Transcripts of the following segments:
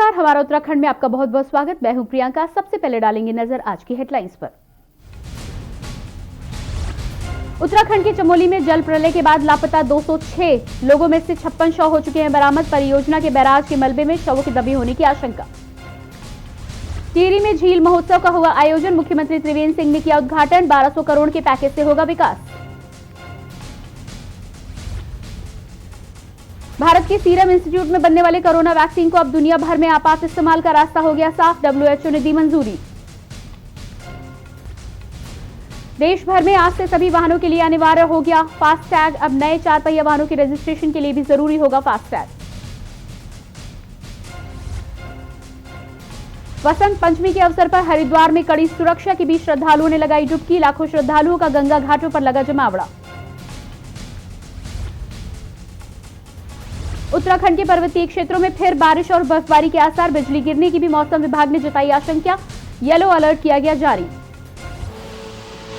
नमस्कार, हमारा उत्तराखंड में आपका बहुत बहुत स्वागत। मैं हूं प्रियंका। सबसे पहले डालेंगे नजर आज की हेडलाइंस पर। उत्तराखंड के चमोली में जल प्रलय के बाद लापता 206 लोगों में से 56 शव हो चुके हैं बरामद। परियोजना के बैराज के मलबे में शवों के दबे होने की आशंका। टिहरी में झील महोत्सव का हुआ आयोजन। मुख्यमंत्री त्रिवेंद्र सिंह ने किया उद्घाटन। 1200 करोड़ के पैकेज से होगा विकास। भारत के सीरम इंस्टीट्यूट में बनने वाले कोरोना वैक्सीन को अब दुनिया भर में आपात इस्तेमाल का रास्ता हो गया साफ। WHO ने दी मंजूरी। देश भर में आज से सभी वाहनों के लिए अनिवार्य हो गया फास्टैग। अब नए 4 पहिया वाहनों के रजिस्ट्रेशन के लिए भी जरूरी होगा फास्टैग। वसंत पंचमी के अवसर पर हरिद्वार में कड़ी सुरक्षा के बीच श्रद्धालुओं ने लगाई डुबकी। लाखों श्रद्धालुओं का गंगा घाटों पर लगा जमावड़ा। उत्तराखंड के पर्वतीय क्षेत्रों में फिर बारिश और बर्फबारी के आसार। बिजली गिरने की भी मौसम विभाग ने जताई आशंका। येलो अलर्ट किया गया जारी।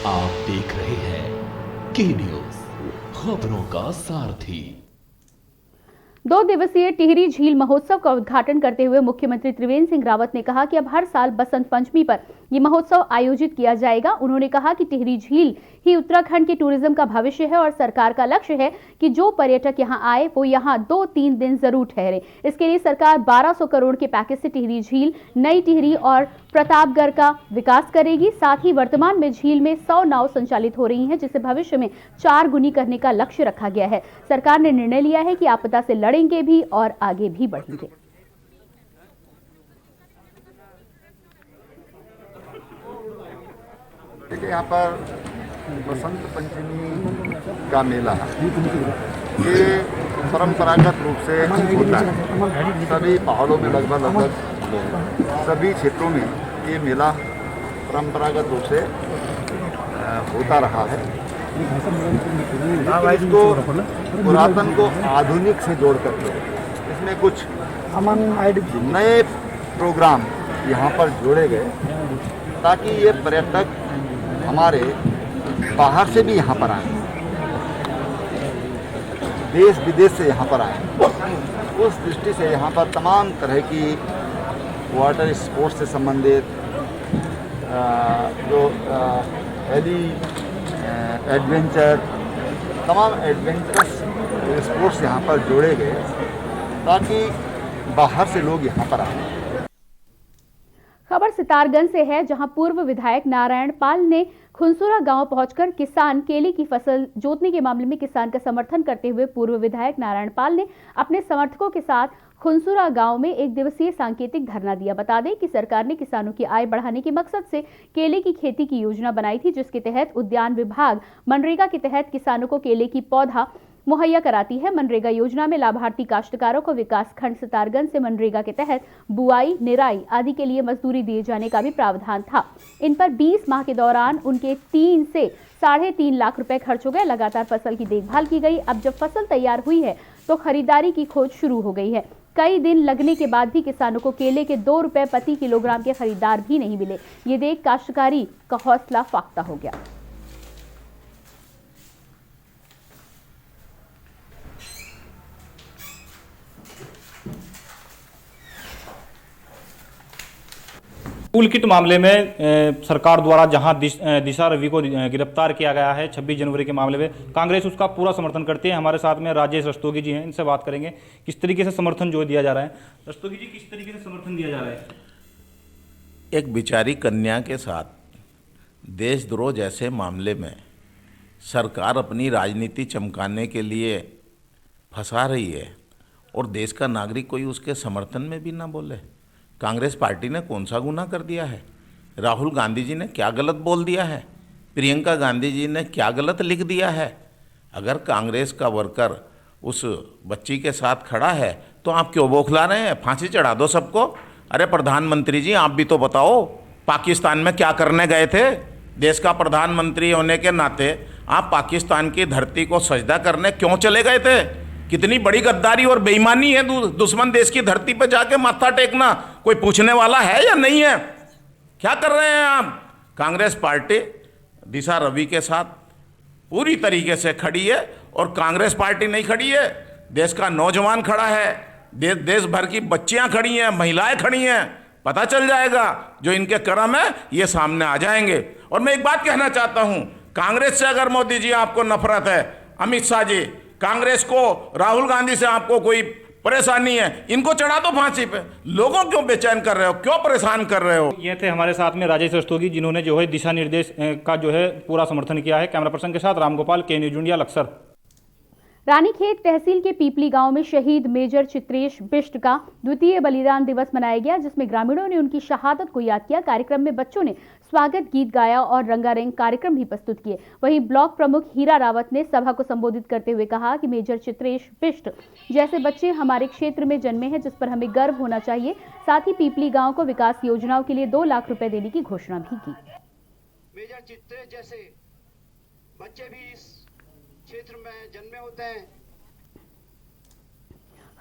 आप देख रहे हैं के न्यूज, खबरों का सारथी। 2 दिवसीय टिहरी झील महोत्सव का उद्घाटन करते हुए मुख्यमंत्री त्रिवेंद्र सिंह रावत ने कहा कि अब हर साल बसंत पंचमी पर यह महोत्सव आयोजित किया जाएगा। उन्होंने कहा कि टिहरी झील ही उत्तराखंड के टूरिज्म का भविष्य है और सरकार का लक्ष्य है कि जो पर्यटक यहां आए वो यहां 2-3 दिन जरूर ठहरे। इसके लिए सरकार 1200 करोड़ के पैकेज से टिहरी झील, नई टिहरी और प्रतापगढ़ का विकास करेगी। साथ ही वर्तमान में झील में 100 नाव संचालित हो रही हैं, जिसे भविष्य में 4 गुनी करने का लक्ष्य रखा गया है। सरकार ने निर्णय लिया है कि आपदा से लड़ेंगे भी और आगे भी बढ़ेंगे। देखिए, यहाँ पर बसंत पंचमी का मेला ये परंपरागत रूप से होता है। सभी पहाड़ों में लगभग सभी क्षेत्रों में ये मेला परंपरागत रूप से होता रहा है। इसको पुरातन को आधुनिक से जोड़ करके इसमें कुछ नए प्रोग्राम यहाँ पर जोड़े गए ताकि ये पर्यटक हमारे बाहर से भी यहाँ पर आए, देश विदेश से यहाँ पर आए। उस दृष्टि से यहाँ पर तमाम तरह की वाटर स्पोर्ट्स से संबंधित जो हेली एडवेंचर, तमाम एडवेंचरस स्पोर्ट्स यहाँ पर जोड़े गए ताकि बाहर से लोग यहाँ पर आए। खबर सितारगंज से है, जहां पूर्व विधायक नारायण पाल ने खुनसुरा गांव पहुंचकर किसान केले की फसल जोतने के मामले में किसान का समर्थन करते हुए पूर्व विधायक नारायण पाल ने अपने समर्थकों के साथ खुनसुरा गांव में 1 दिवसीय सांकेतिक धरना दिया। बता दें कि सरकार ने किसानों की आय बढ़ाने के मकसद से केले की खेती की योजना बनाई थी, जिसके तहत उद्यान विभाग मनरेगा के तहत किसानों को केले की पौधा मुहैया कराती है। मनरेगा योजना में लाभार्थी काश्तकारों को विकास खंड सितारगंज से मनरेगा के तहत बुआई, निराई आदि के लिए मजदूरी दिए जाने का भी प्रावधान था। इन पर 20 माह के दौरान उनके 3 से 3.5 लाख रुपए खर्च हो गए। लगातार फसल की देखभाल की गई। अब जब फसल तैयार हुई है तो खरीदारी की खोज शुरू हो गई है। कई दिन लगने के बाद भी किसानों को केले के 2 रुपए प्रति किलोग्राम के खरीदार भी नहीं मिले। ये देख काश्तकारी का हौसला फाख्ता हो गया। टूल किट मामले में सरकार द्वारा जहां दिशा रवि को गिरफ्तार किया गया है 26 जनवरी के मामले में, कांग्रेस उसका पूरा समर्थन करती है। हमारे साथ में राजेश रस्तोगी जी हैं, इनसे बात करेंगे किस तरीके से समर्थन जो दिया जा रहा है। रस्तोगी जी, किस तरीके से समर्थन दिया जा रहा है? एक बिचारी कन्या के साथ देशद्रोह जैसे मामले में सरकार अपनी राजनीति चमकाने के लिए फंसा रही है और देश का नागरिक कोई उसके समर्थन में भी ना बोले। कांग्रेस पार्टी ने कौन सा गुनाह कर दिया है? राहुल गांधी जी ने क्या गलत बोल दिया है? प्रियंका गांधी जी ने क्या गलत लिख दिया है? अगर कांग्रेस का वर्कर उस बच्ची के साथ खड़ा है तो आप क्यों बौखला रहे हैं? फांसी चढ़ा दो सबको। अरे प्रधानमंत्री जी, आप भी तो बताओ, पाकिस्तान में क्या करने गए थे? देश का प्रधानमंत्री होने के नाते आप पाकिस्तान की धरती को सजदा करने क्यों चले गए थे? कितनी बड़ी गद्दारी और बेईमानी है दुश्मन देश की धरती पर जाके माथा टेकना। कोई पूछने वाला है या नहीं है? क्या कर रहे हैं आप? कांग्रेस पार्टी दिशा रवि के साथ पूरी तरीके से खड़ी है और कांग्रेस पार्टी नहीं खड़ी है, देश का नौजवान खड़ा है, देश भर की बच्चियां खड़ी हैं, महिलाएं खड़ी हैं, पता चल जाएगा जो इनके कर्म है ये सामने आ जाएंगे। और मैं एक बात कहना चाहता हूं, कांग्रेस से अगर मोदी जी आपको नफरत है, अमित शाह जी, कांग्रेस को, राहुल गांधी से आपको कोई परेशानी है, इनको चढ़ा दो फांसी पे। लोगों क्यों बेचैन कर रहे हो, क्यों परेशान कर रहे हो? ये थे हमारे साथ में राजेश रस्तोगी, जिन्होंने जो है दिशा निर्देश का जो है पूरा समर्थन किया है। कैमरा पर्सन के साथ रामगोपाल, के न्यूज इंडिया, लक्सर। रानीखेत तहसील के पीपली गांव में शहीद मेजर चित्रेश बिष्ट का द्वितीय बलिदान दिवस मनाया गया, जिसमें ग्रामीणों ने उनकी शहादत को याद किया। कार्यक्रम में बच्चों ने स्वागत गीत गाया और रंगारंग कार्यक्रम भी प्रस्तुत किए। वहीं ब्लॉक प्रमुख हीरा रावत ने सभा को संबोधित करते हुए कहा कि मेजर चित्रेश बिष्ट जैसे बच्चे हमारे क्षेत्र में जन्मे हैं, जिस पर हमें गर्व होना चाहिए। साथ ही पीपली गांव को विकास योजनाओं के लिए 2 लाख रुपए देने की घोषणा भी की। मेजर चित्रेश जैसे बच्चे भी इस क्षेत्र में जन्मे होते हैं।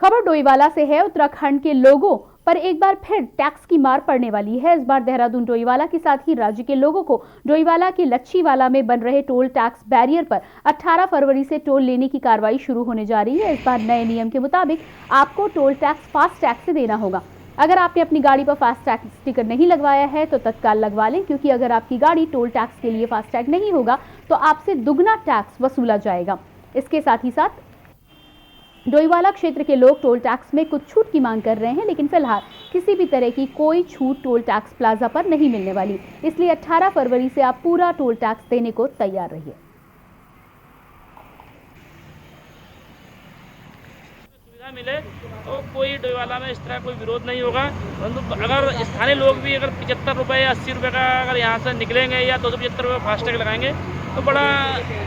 खबर डोईवाला से है। उत्तराखंड के लोगों पर एक बार फिर टैक्स की मार पड़ने वाली है। इस बार देहरादून डोईवाला के साथ ही राज्य के लोगों को डोईवाला के लच्छीवाला में बन रहे टोल टैक्स बैरियर पर 18 फरवरी से टोल लेने की कार्रवाई शुरू होने जा रही है। इस बार नए नियम के मुताबिक आपको टोल टैक्स फास्ट टैग से देना होगा। अगर आपने अपनी गाड़ी पर फास्ट टैग स्टिकर नहीं लगवाया है तो तत्काल लगवा लें, क्योंकि अगर आपकी गाड़ी टोल टैक्स के लिए फास्ट टैग नहीं होगा तो आपसे दुगना टैक्स वसूला जाएगा। इसके साथ ही साथ डोईवाला क्षेत्र के लोग टोल टैक्स में कुछ छूट की मांग कर रहे हैं, लेकिन फिलहाल किसी भी तरह की कोई छूट टोल टैक्स प्लाजा पर नहीं मिलने वाली। इसलिए 18 फरवरी से आप पूरा टोल टैक्स देने को तैयार रहिए। सुविधा मिले तो कोई डोईवाला में इस तरह कोई विरोध नहीं होगा। परंतु अगर स्थानीय लोग भी अगर 75 रुपये या 80 रुपये का अगर यहाँ से निकलेंगे या 275 रुपये फास्टैग लगाएंगे तो बड़ा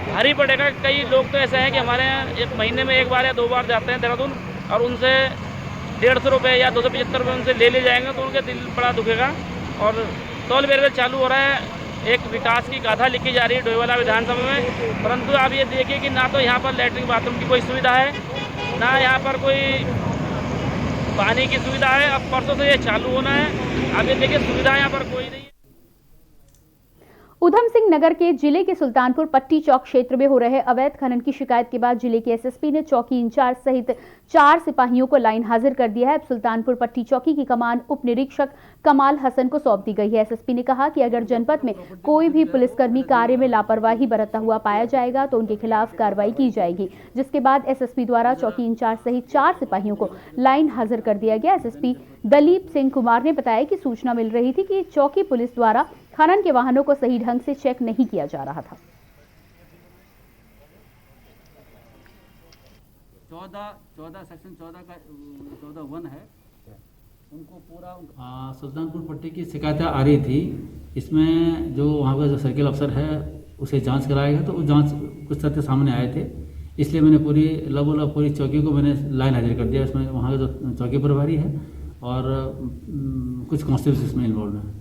भारी पड़ेगा। कई लोग तो ऐसे हैं कि हमारे यहाँ एक महीने में 1 बार या 2 बार जाते हैं देहरादून, और उनसे 150 रुपये या 275 रुपये उनसे ले जाएंगे तो उनके दिल बड़ा दुखेगा। और टोल बैरियर चालू हो रहा है, एक विकास की गाथा लिखी जा रही है डोईवाला विधानसभा में, परंतु आप ये देखिए कि ना तो यहाँ पर लैट्रिन बाथरूम की कोई सुविधा है, ना यहाँ पर कोई पानी की सुविधा है। अब परसों से ये चालू होना है। आप ये देखिए सुविधा यहाँ पर कोई नहीं है। उधम सिंह नगर के जिले के सुल्तानपुर पट्टी चौक क्षेत्र में हो रहे अवैध खनन की शिकायत के बाद जिले के एसएसपी ने चौकी इंचार्ज सहित 4 सिपाहियों को लाइन हाजिर कर दिया है। अब सुल्तानपुर पट्टी चौकी की कमान उप निरीक्षक कमाल हसन को सौंप दी गई है। एसएसपी ने कहा कि अगर जनपद में कोई भी पुलिसकर्मी कार्य में लापरवाही बरतता हुआ पाया जाएगा तो उनके खिलाफ कार्रवाई की जाएगी। जिसके बाद एसएसपी द्वारा चौकी इंचार्ज सहित 4 सिपाहियों को लाइन हाजिर कर दिया गया। एसएसपी दलीप सिंह कुमार ने बताया कि सूचना मिल रही थी कि चौकी पुलिस द्वारा खनन के वाहनों को सही ढंग से चेक नहीं किया जा रहा था। 14 सेक्शन 14 का 14(1) है, उनको पूरा सुल्तानपुर पट्टी की शिकायतें आ रही थी। इसमें जो वहाँ का जो सर्किल अफसर है उसे जांच कराया गया, तो वो जांच कुछ तथ्य सामने आए थे। इसलिए मैंने पूरी चौकी को मैंने लाइन हाजिर कर दिया। इसमें वहाँ का जो चौकी प्रभारी है और कुछ कांस्टेबल्स इसमें इन्वॉल्व हैं।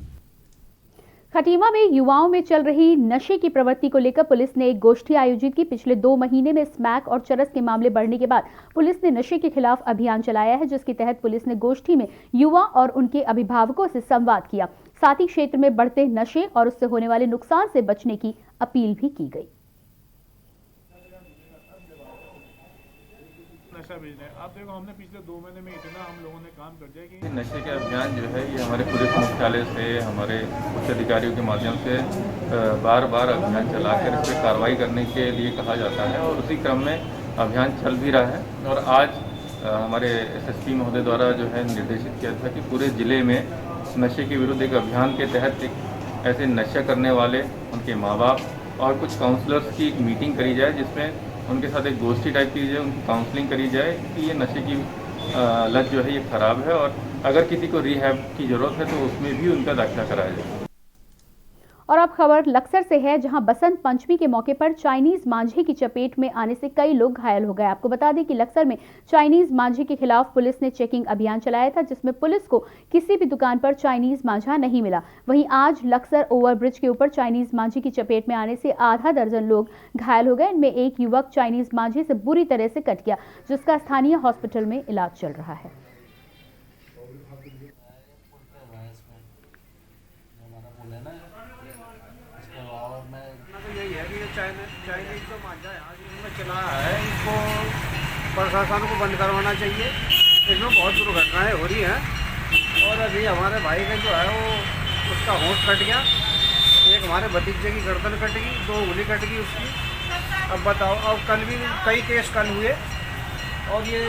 खटीमा में युवाओं में चल रही नशे की प्रवृत्ति को लेकर पुलिस ने एक गोष्ठी आयोजित की। पिछले 2 महीने में स्मैक और चरस के मामले बढ़ने के बाद पुलिस ने नशे के खिलाफ अभियान चलाया है, जिसके तहत पुलिस ने गोष्ठी में युवा और उनके अभिभावकों से संवाद किया। साथ ही क्षेत्र में बढ़ते नशे और उससे होने वाले नुकसान से बचने की अपील भी की गई। नशा बेचना है, आप देखो हमने पिछले 2 महीने में इतना हम लोगों ने काम कर दिया कि नशे के अभियान जो है ये हमारे पुलिस मुख्यालय से हमारे उच्च अधिकारियों के माध्यम से बार बार अभियान चलाकर इस पर कार्रवाई करने के लिए कहा जाता है, और उसी क्रम में अभियान चल भी रहा है। और आज हमारे एसएसपी महोदय द्वारा जो है निर्देशित किया था कि पूरे ज़िले में नशे के विरुद्ध एक अभियान के तहत एक ऐसे नशा करने वाले उनके माँ बाप और कुछ काउंसलर्स की एक मीटिंग करी जाए, जिसमें उनके साथ एक गोष्ठी टाइप की जाए, उनकी काउंसलिंग करी जाए कि ये नशे की लत जो है ये ख़राब है, और अगर किसी को रिहैब की ज़रूरत है तो उसमें भी उनका दाखिला कराया जाए। और अब खबर लक्सर से है, जहां बसंत पंचमी के मौके पर चाइनीज मांझे की चपेट में आने से कई लोग घायल हो गए। आपको बता दें कि लक्सर में चाइनीज मांझे के खिलाफ पुलिस ने चेकिंग अभियान चलाया था, जिसमें पुलिस को किसी भी दुकान पर चाइनीज मांझा नहीं मिला। वहीं आज लक्सर ओवरब्रिज के ऊपर चाइनीज मांझे की चपेट में आने से आधा दर्जन लोग घायल हो गए। इनमें एक युवक चाइनीज मांझे से बुरी तरह से कट गया, जिसका स्थानीय हॉस्पिटल में इलाज चल रहा है। यही है कि चाइनीज जो मांझा है इनमें चला है, इसको प्रशासन को बंद करवाना चाहिए। इसमें बहुत दुर्घटनाएं हो रही हैं और अभी हमारे भाई का जो है वो उसका होंठ कट गया, एक हमारे भतीजे की गर्दन कट गई, 2 उंगली कट गई उसकी। अब बताओ, अब कल भी कई केस कल हुए और ये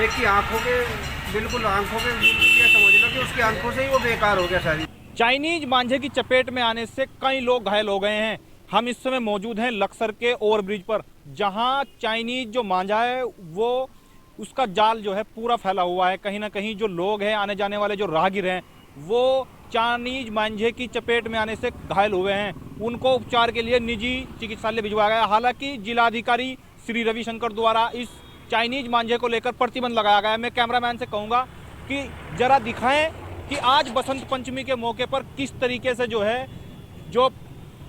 एक की आंखों के बिल्कुल ये समझ लो कि उसकी आंखों से ही वो बेकार हो गया सारी। चाइनीज मांझे की चपेट में आने से कई लोग घायल हो गए हैं। हम इस समय मौजूद हैं लक्सर के ओवरब्रिज पर, जहां चाइनीज जो मांझा है वो उसका जाल जो है पूरा फैला हुआ है। कहीं ना कहीं जो लोग हैं, आने जाने वाले जो राहगीर हैं, वो चाइनीज मांझे की चपेट में आने से घायल हुए हैं। उनको उपचार के लिए निजी चिकित्सालय भिजवाया गया। हालांकि जिलाधिकारी श्री रविशंकर द्वारा इस चाइनीज मांझे को लेकर प्रतिबंध लगाया गया है। मैं कैमरामैन से कहूँगा कि जरा दिखाएं कि आज बसंत पंचमी के मौके पर किस तरीके से जो है जो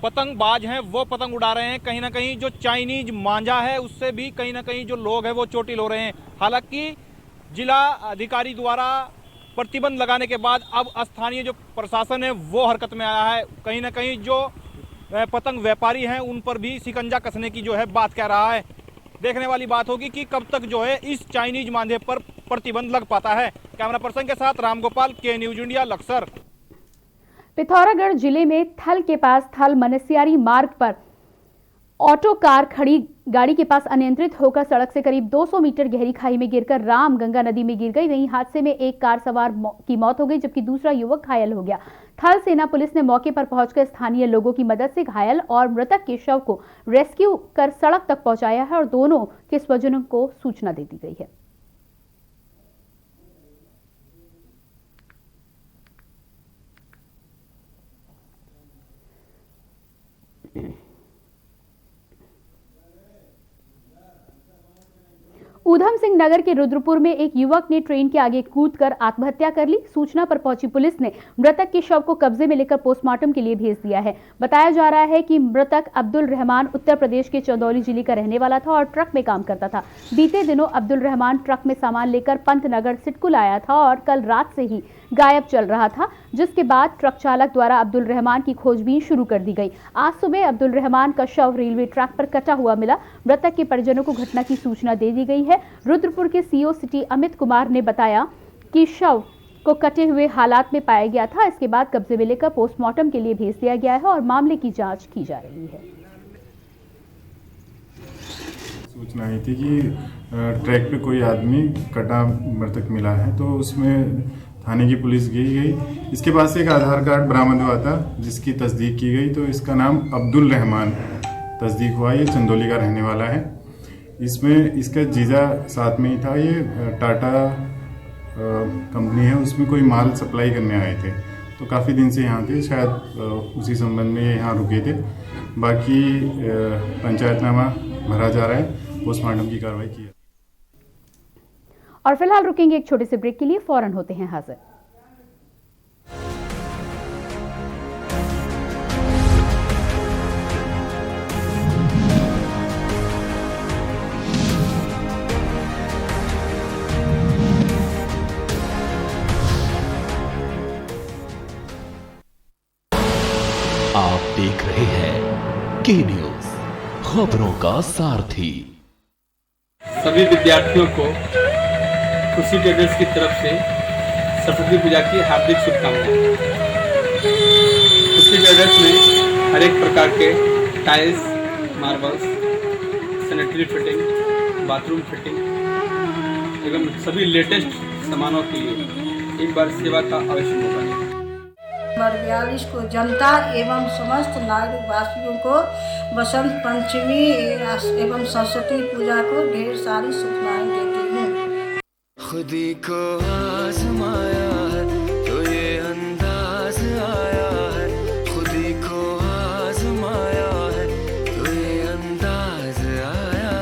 पतंगबाज हैं वो पतंग उड़ा रहे हैं। कहीं ना कहीं जो चाइनीज मांझा है उससे भी कहीं ना कहीं जो लोग हैं वो चोटिल हो रहे हैं। हालांकि जिला अधिकारी द्वारा प्रतिबंध लगाने के बाद अब स्थानीय जो प्रशासन है वो हरकत में आया है। कहीं ना कहीं जो पतंग व्यापारी हैं उन पर भी शिकंजा कसने की जो है बात कह रहा है। देखने वाली बात होगी कि कब तक जो है इस चाइनीज मांझे पर प्रतिबंध लग पाता है। कैमरा पर्सन के साथ रामगोपाल, के न्यूज इंडिया, लक्सर। पिथौरागढ़ जिले में थल के पास थल मनस्यारी मार्ग पर ऑटो कार खड़ी गाड़ी के पास अनियंत्रित होकर सड़क से करीब 200 मीटर गहरी खाई में गिरकर रामगंगा नदी में गिर गई। वहीं हादसे में एक कार सवार की मौत हो गई जबकि दूसरा युवक घायल हो गया। थल सेना पुलिस ने मौके पर पहुंचकर स्थानीय लोगों की मदद से घायल और मृतक के शव को रेस्क्यू कर सड़क तक पहुंचाया है और दोनों के स्वजनों को सूचना दे दी गई है। ऊधम सिंह नगर के रुद्रपुर में एक युवक ने ट्रेन के आगे कूदकर आत्महत्या कर ली। सूचना पर पहुंची पुलिस ने मृतक के शव को कब्जे में लेकर पोस्टमार्टम के लिए भेज दिया है। बताया जा रहा है कि मृतक अब्दुल रहमान उत्तर प्रदेश के चंदौली जिले का रहने वाला था और ट्रक में काम करता था। बीते दिनों अब्दुल रहमान ट्रक में सामान लेकर पंतनगर सिटकुल आया था और कल रात से ही गायब चल रहा था, जिसके बाद ट्रक चालक द्वारा अब्दुल रहमान की खोजबीन शुरू कर दी गई। आज सुबह अब्दुल रहमान का शव रेलवे ट्रैक पर कटा हुआ मिला। मृतक के परिजनों को घटना की सूचना दे दी गई है। रुद्रपुर के सीओ सिटी अमित कुमार ने बताया कि शव को कटे हुए हालात में पाया गया था। इसके बाद कब्जे में लेकर पोस्टमार्टम के लिए भेज दिया गया है और मामले की जांच की जा रही है। सूचना आई थी कि ट्रैक पे कोई आदमी कटा मृतक मिला है, तो उसमें थाने की पुलिस गई। इसके पास एक आधार कार्ड बरामद हुआ था जिसकी तस्दीक की गई, तो इसका नाम अब्दुल रहमान तस्दीक हुआ। ये चंदौली का रहने वाला है। इसमें इसका जीजा साथ में ही था। ये टाटा कंपनी है, उसमें कोई माल सप्लाई करने आए थे, तो काफ़ी दिन से यहाँ थे। शायद उसी संबंध में ये यहाँ रुके थे। बाकी पंचायतनामा भरा जा रहा है, पोस्टमार्टम की कार्रवाई की है। और फिलहाल रुकेंगे एक छोटे से ब्रेक के लिए, फौरन होते हैं हाजिर। आप देख रहे हैं के न्यूज, खबरों का सारथी। सभी विद्यार्थियों को खुशी ट्रेडर्स की तरफ से सरस्वती पूजा की हार्दिक शुभकामनाएं। खुशी ट्रेडर्स में हर एक प्रकार के tiles, marbles, sanitary fitting, bathroom fitting एवं सभी लेटेस्ट सामानों के लिए एक बार सेवा का अवश्य मौका है। नंबर 42 को जनता एवं समस्त नागरिक वासियों को बसंत पंचमी एवं सरस्वती पूजा को ढेर सारी शुभकामनाएं देती हूँ। खुदी को आजमाया है तो ये अंदाज आया है, खुदी को आजमाया है तो ये अंदाज आया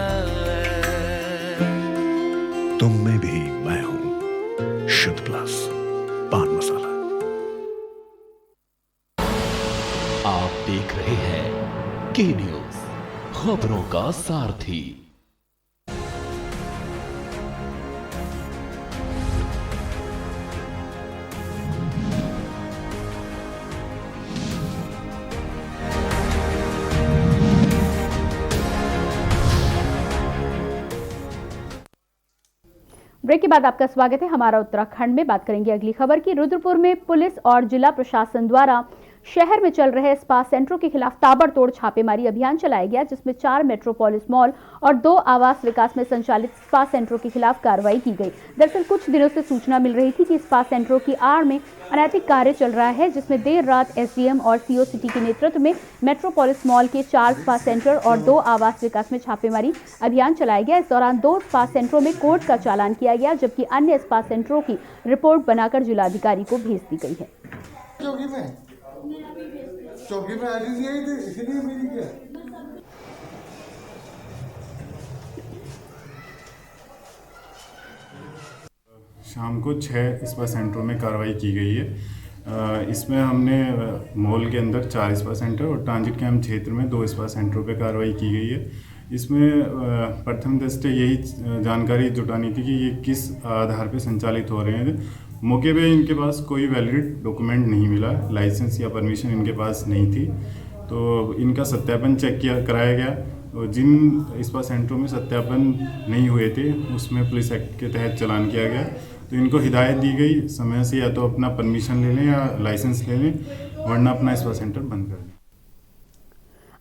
है। तुम में भी मैं हूँ, शुद्ध प्लस पान मसाला। आप देख रहे हैं के न्यूज, खबरों का सारथी। ब्रेक के बाद आपका स्वागत है। हमारा उत्तराखंड में बात करेंगे अगली खबर की। रुद्रपुर में पुलिस और जिला प्रशासन द्वारा शहर में चल रहे स्पा सेंटरों के खिलाफ ताबड़तोड़ छापेमारी अभियान चलाया गया, जिसमें 4 मेट्रोपोलिस मॉल और 2 आवास विकास में संचालित स्पा सेंटरों के खिलाफ कार्रवाई की गई। दरअसल कुछ दिनों से सूचना मिल रही थी कि स्पा सेंटरों की आड़ में अनैतिक कार्य चल रहा है, जिसमें देर रात एसडीएम और सीओ सिटी के नेतृत्व में मेट्रोपोलिस मॉल के 4 स्पा सेंटर और 2 आवास विकास में छापेमारी अभियान चलाया गया। इस दौरान 2 स्पा सेंटरों में कोर्ट का चालान किया गया, जबकि अन्य स्पा सेंटरों की रिपोर्ट बनाकर जिलाधिकारी को भेज दी गई है। चौकी में आरटीसी आई थी, इसलिए मेरी क्या शाम को 6 स्पा सेंटरों में कार्रवाई की गई है। इसमें हमने मॉल के अंदर 4 स्पा सेंटर और ट्रांजिट कैंप क्षेत्र में 2 स्पा सेंटरों पर कार्रवाई की गई है। इसमें प्रथम दृष्टया यही जानकारी जुटानी थी कि ये किस आधार पर संचालित हो रहे हैं। मौके पे इनके पास कोई वैलिड डॉक्यूमेंट नहीं मिला, लाइसेंस या परमिशन इनके पास नहीं थी, तो इनका सत्यापन कराया गया और जिन स्पा सेंटरों में सत्यापन नहीं हुए थे उसमें पुलिस एक्ट के तहत चालान किया गया। तो इनको हिदायत दी गई समय से या तो अपना परमिशन ले लें या लाइसेंस ले लें, वरना अपना स्पा सेंटर बंद कर दें।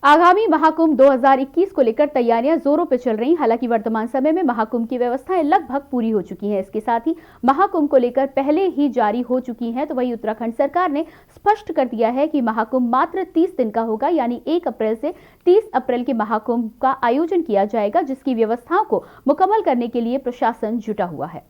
आगामी महाकुंभ 2021 को लेकर तैयारियां जोरों पर चल रही। हालांकि वर्तमान समय में महाकुंभ की व्यवस्थाएं लगभग पूरी हो चुकी हैं। इसके साथ ही महाकुंभ को लेकर पहले ही जारी हो चुकी हैं। तो वहीं उत्तराखंड सरकार ने स्पष्ट कर दिया है कि महाकुंभ मात्र 30 दिन का होगा, यानी 1 अप्रैल से 30 अप्रैल के महाकुंभ का आयोजन किया जाएगा, जिसकी व्यवस्थाओं को मुकम्मल करने के लिए प्रशासन जुटा हुआ है।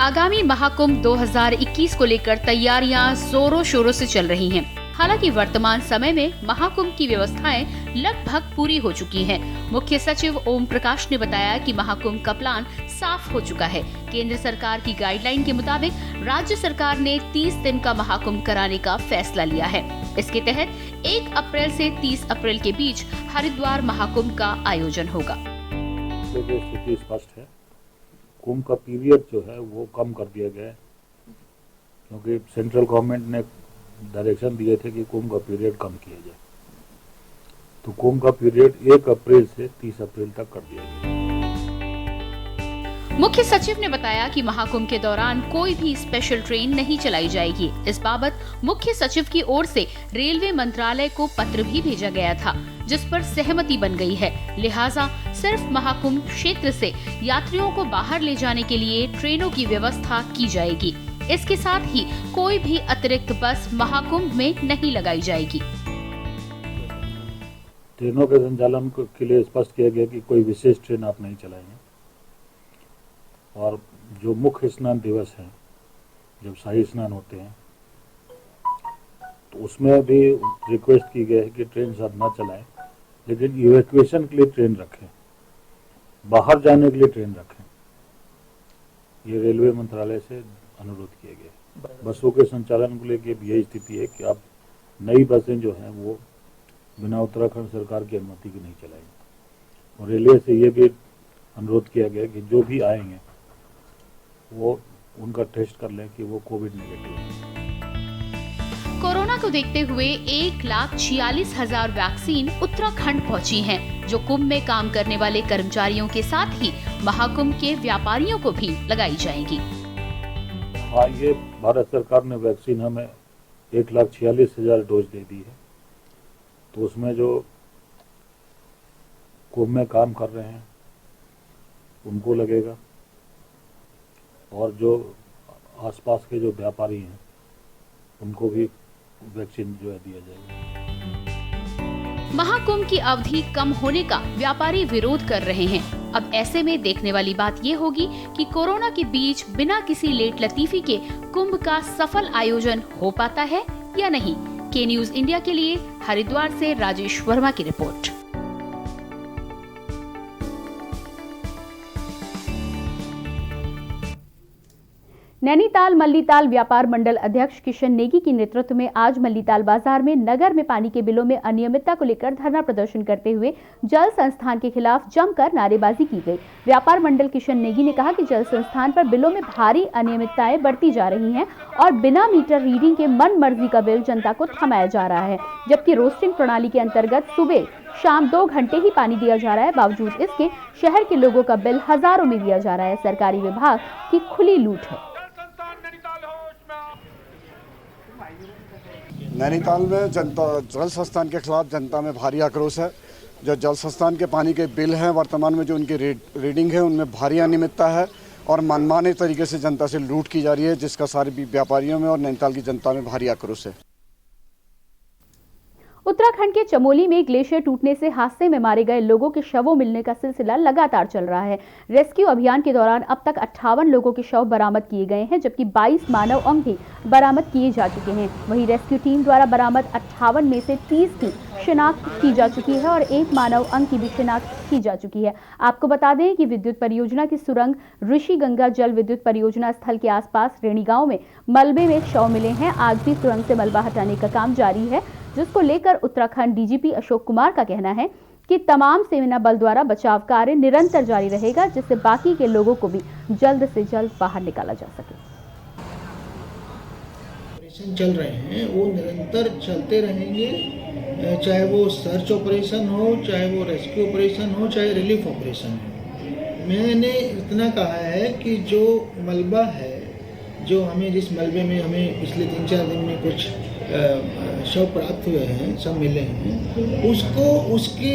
आगामी महाकुंभ 2021 को लेकर तैयारियां जोरों शोरों से चल रही हैं। हालांकि वर्तमान समय में महाकुंभ की व्यवस्थाएं लगभग पूरी हो चुकी हैं। मुख्य सचिव ओम प्रकाश ने बताया कि महाकुंभ का प्लान साफ हो चुका है। केंद्र सरकार की गाइडलाइन के मुताबिक राज्य सरकार ने 30 दिन का महाकुंभ कराने का फैसला लिया है। इसके तहत 1 अप्रैल से 30 अप्रैल के बीच हरिद्वार महाकुंभ का आयोजन होगा। स्थिति स्पष्ट है, कुंभ का पीरियड जो है वो कम कर दिया गया है, क्योंकि सेंट्रल गवर्नमेंट ने डायरेक्शन दिए थे कि कुंभ का पीरियड कम किया जाए, तो कुंभ का पीरियड 1 अप्रैल से 30 अप्रैल तक कर दिया गया। मुख्य सचिव ने बताया कि महाकुंभ के दौरान कोई भी स्पेशल ट्रेन नहीं चलाई जाएगी। इस बाबत मुख्य सचिव की ओर से रेलवे मंत्रालय को पत्र भी भेजा गया था, जिस पर सहमति बन गई है। लिहाजा सिर्फ महाकुंभ क्षेत्र से यात्रियों को बाहर ले जाने के लिए ट्रेनों की व्यवस्था की जाएगी। इसके साथ ही कोई भी अतिरिक्त बस महाकुंभ में नहीं लगाई जाएगी। ट्रेनों के संचालन के लिए स्पष्ट किया गया कि कोई विशेष ट्रेन आप नहीं चलाएंगे, और जो मुख्य स्नान दिवस है, जब शाही स्नान होते हैं, तो उसमें भी रिक्वेस्ट की गई है कि ट्रेन सब ना चलाएं, लेकिन इवैक्यूएशन के लिए ट्रेन रखें, बाहर जाने के लिए ट्रेन रखें। ये रेलवे मंत्रालय से अनुरोध किया गया। बसों के संचालन को लेकर यही स्थिति है कि आप नई बसें जो हैं वो बिना उत्तराखंड सरकार की अनुमति के नहीं चलाएंगे। और रेलवे से ये भी अनुरोध किया गया कि जो भी आएंगे वो उनका टेस्ट कर लें कि वो कोविड नेगेटिव है। कोरोना को देखते हुए 1,46,000 वैक्सीन उत्तराखंड पहुंची हैं, जो कुंभ में काम करने वाले कर्मचारियों के साथ ही महाकुंभ के व्यापारियों को भी लगाई जाएंगी। हाँ, ये भारत सरकार ने वैक्सीन हमें 1,46,000 डोज दे दी है, तो उसमें जो कुंभ में काम कर रहे हैं उनको लगेगा, और जो आसपास के जो व्यापारी हैं उनको भी वैक्सीन जो है दिया जाएगा। महाकुंभ की अवधि कम होने का व्यापारी विरोध कर रहे हैं। अब ऐसे में देखने वाली बात ये होगी कि कोरोना के बीच बिना किसी लेट लतीफी के कुंभ का सफल आयोजन हो पाता है या नहीं। के न्यूज इंडिया के लिए हरिद्वार से राजेश वर्मा की रिपोर्ट। नैनीताल मल्लीताल व्यापार मंडल अध्यक्ष किशन नेगी के नेतृत्व में आज मल्लीताल बाजार में नगर में पानी के बिलों में अनियमितता को लेकर धरना प्रदर्शन करते हुए जल संस्थान के खिलाफ जमकर नारेबाजी की गई। व्यापार मंडल किशन नेगी ने कहा कि जल संस्थान पर बिलों में भारी अनियमितताएं बढ़ती जा रही हैं और बिना मीटर रीडिंग के मन मर्जी का बिल जनता को थमाया जा रहा है, जबकि रोस्टिंग प्रणाली के अंतर्गत सुबह शाम 2 घंटे ही पानी दिया जा रहा है। बावजूद इसके शहर के लोगों का बिल हजारों में दिया जा रहा है। सरकारी विभाग की खुली लूट है। नैनीताल में जनता जल संस्थान के खिलाफ जनता में भारी आक्रोश है। जो जल संस्थान के पानी के बिल हैं, वर्तमान में जो उनकी रीडिंग है उनमें भारी अनियमितता है और मनमाने तरीके से जनता से लूट की जा रही है, जिसका सारे व्यापारियों में और नैनीताल की जनता में भारी आक्रोश है। उत्तराखंड के चमोली में ग्लेशियर टूटने से हादसे में मारे गए लोगों के शवों मिलने का सिलसिला लगातार चल रहा है। रेस्क्यू अभियान के दौरान अब तक 58 लोगों के शव बरामद किए गए हैं, जबकि 22 मानव अंग भी बरामद किए जा चुके हैं। वहीं रेस्क्यू टीम द्वारा बरामद 58 में से 30 की शिनाख्त की जा चुकी है और 1 मानव अंग की भी शिनाख्त की जा चुकी है। आपको बता दें कि विद्युत परियोजना की सुरंग ऋषि गंगा जल विद्युत परियोजना स्थल के आसपास रेणी गांव में मलबे में शव मिले हैं। आज भी सुरंग से मलबा हटाने का काम जारी है, जिसको लेकर उत्तराखंड डीजीपी अशोक कुमार का कहना है कि तमाम सेना बल द्वारा बचाव कार्य निरंतर जारी रहेगा, जिससे बाकी के लोगों को भी जल्द से जल्द बाहर निकाला जा सके। ऑपरेशन चल रहे हैं वो निरंतर चलते रहेंगे, चाहे वो सर्च ऑपरेशन हो, चाहे वो रेस्क्यू ऑपरेशन हो, चाहे रिलीफ ऑपरेशन हो। मैंने इतना कहा है कि जो मलबा है, जो हमें जिस मलबे में हमें पिछले 3-4 दिन में कुछ शव प्राप्त हुए हैं, सब मिले हैं, उसको उसके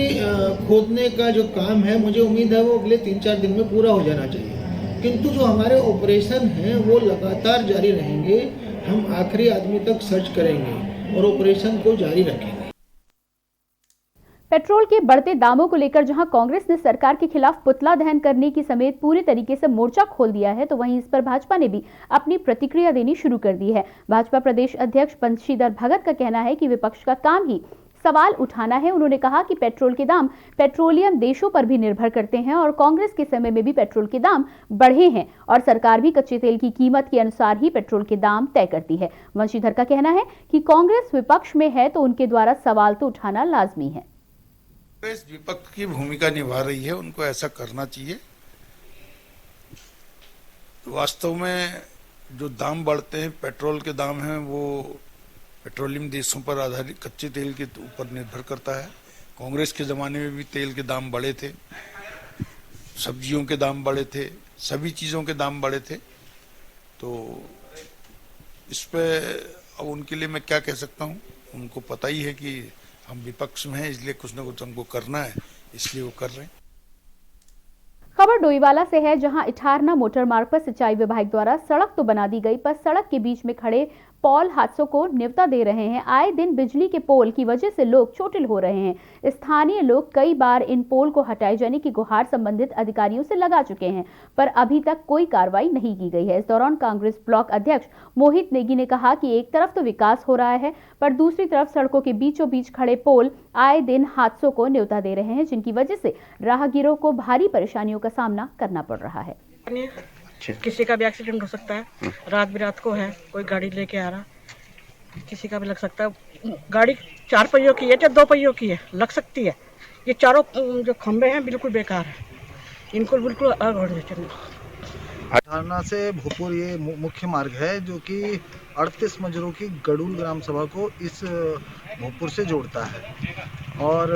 खोदने का जो काम है, मुझे उम्मीद है वो अगले 3-4 दिन में पूरा हो जाना चाहिए। किंतु जो हमारे ऑपरेशन हैं वो लगातार जारी रहेंगे। हम आखिरी आदमी तक सर्च करेंगे और ऑपरेशन को जारी रखेंगे। पेट्रोल के बढ़ते दामों को लेकर जहां कांग्रेस ने सरकार के खिलाफ पुतला दहन करने की समेत पूरे तरीके से मोर्चा खोल दिया है, तो वहीं इस पर भाजपा ने भी अपनी प्रतिक्रिया देनी शुरू कर दी है। भाजपा प्रदेश अध्यक्ष बंशीधर भगत का कहना है कि विपक्ष का काम ही सवाल उठाना है। उन्होंने कहा कि पेट्रोल के दाम पेट्रोलियम देशों पर भी निर्भर करते हैं और कांग्रेस के समय में भी पेट्रोल के दाम बढ़े हैं और सरकार भी कच्चे तेल की कीमत के अनुसार ही पेट्रोल के दाम तय करती है। वंशीधर का कहना है कि कांग्रेस विपक्ष में है तो उनके द्वारा सवाल तो उठाना लाजमी है। कांग्रेस विपक्ष की भूमिका निभा रही है, उनको ऐसा करना चाहिए। वास्तव में जो दाम बढ़ते हैं, पेट्रोल के दाम हैं, वो पेट्रोलियम देशों पर आधारित कच्चे तेल के ऊपर निर्भर करता है। कांग्रेस के ज़माने में भी तेल के दाम बढ़े थे, सब्जियों के दाम बढ़े थे, सभी चीज़ों के दाम बढ़े थे। तो इस पे अब उनके लिए मैं क्या कह सकता हूँ, उनको पता ही है कि हम विपक्ष में हैं, इसलिए कुछ न कुछ हमको करना है, इसलिए वो कर रहे हैं। खबर डोईवाला से है, जहां इठारना मोटर मार्ग पर सिंचाई विभाग द्वारा सड़क तो बना दी गई, पर सड़क के बीच में खड़े पोल हादसों को न्योता दे रहे हैं। आए दिन बिजली के पोल की वजह से लोग चोटिल हो रहे हैं। स्थानीय लोग कई बार इन पोल को हटाए जाने की गुहार संबंधित अधिकारियों से लगा चुके हैं, पर अभी तक कोई कार्रवाई नहीं की गई है। इस दौरान कांग्रेस ब्लॉक अध्यक्ष मोहित नेगी ने कहा कि एक तरफ तो विकास हो रहा है, पर दूसरी तरफ सड़कों के बीचों बीच खड़े पोल आए दिन हादसों को न्योता दे रहे हैं, जिनकी वजह से राहगीरों को भारी परेशानियों का सामना करना पड़ रहा है। किसी का भी एक्सीडेंट हो सकता है, रात बिरात को है, कोई गाड़ी लेके आ रहा, किसी का भी लग सकता है। गाड़ी 4 पहियों की है या 2 पहियों की है, लग सकती है। ये चारों जो खंबे हैं बिल्कुल बेकार है, इनको बिल्कुल अलग हो जाए। अठारना से भोपुर ये मुख्य मार्ग है, जो कि 38 मजरों की गडूल ग्राम सभा को इस भोपुर से जोड़ता है। और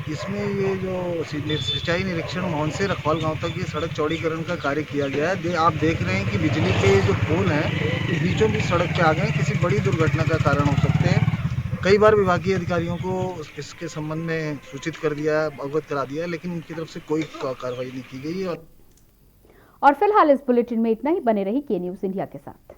इसमें ये जो सिंचाई निरीक्षण भवन से रखवाल गांव तक ये सड़क चौड़ीकरण का कार्य किया गया है। आप देख रहे हैं कि बिजली के जो पोल हैं ये बीचों बीच सड़क पे आ गए, किसी बड़ी दुर्घटना का कारण हो सकते हैं। कई बार विभागीय अधिकारियों को इसके संबंध में सूचित कर दिया है, अवगत करा दिया है, लेकिन उनकी तरफ से कोई कार्रवाई नहीं की गई। और फिलहाल इस बुलेटिन में इतना ही। बने रही के न्यूज़ इंडिया के साथ।